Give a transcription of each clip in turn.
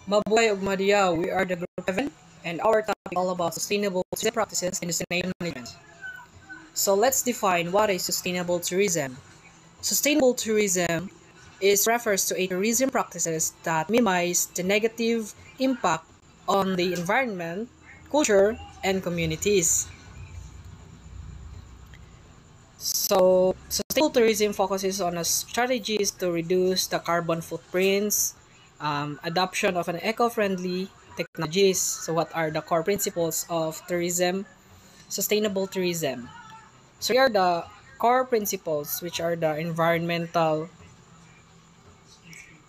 Mabuhay ug Maria, we are the Group 7 and our topic all about sustainable tourism practices and destination management. So let's define what is sustainable tourism. Sustainable tourism refers to a tourism practices that minimize the negative impact on the environment, culture, and communities. So, sustainable tourism focuses on strategies to reduce the carbon footprints, adoption of an eco-friendly technologies. So, what are the core principles of tourism? Sustainable tourism. So, here are the core principles, which are the environmental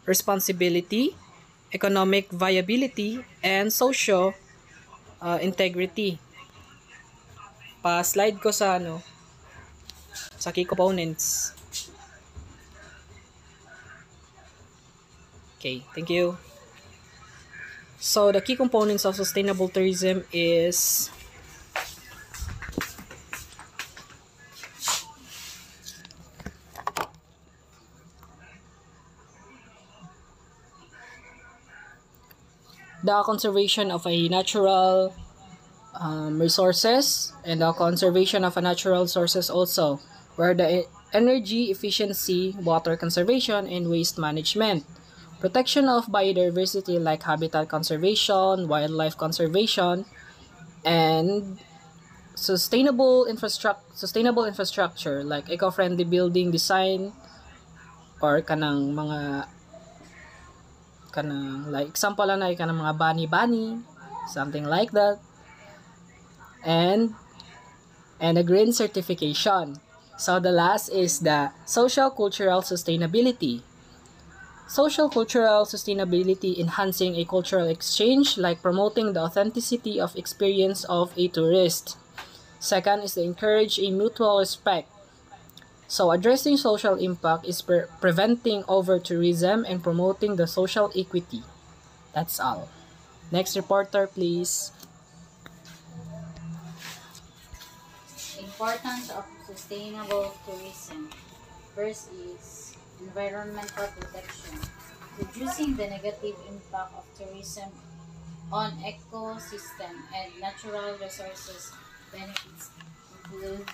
responsibility, economic viability, and social integrity. Pa-slide ko sa key components. Okay, thank you. So the key components of sustainable tourism is the conservation of a natural resources and the conservation of a natural sources also, where the energy efficiency, water conservation, and waste management. Protection of biodiversity like habitat conservation, wildlife conservation, and sustainable infrastructure like eco-friendly building design or kanang like example lang na kanang mga bani-bani, something like that. And a green certification. So the last is the social cultural sustainability. Social cultural sustainability enhancing a cultural exchange like promoting the authenticity of experience of a tourist. Second is to encourage a mutual respect. So addressing social impact is preventing over-tourism and promoting the social equity. That's all. Next reporter, please. Importance of sustainable tourism. First is environmental protection. Reducing the negative impact of tourism on ecosystem and natural resources benefits include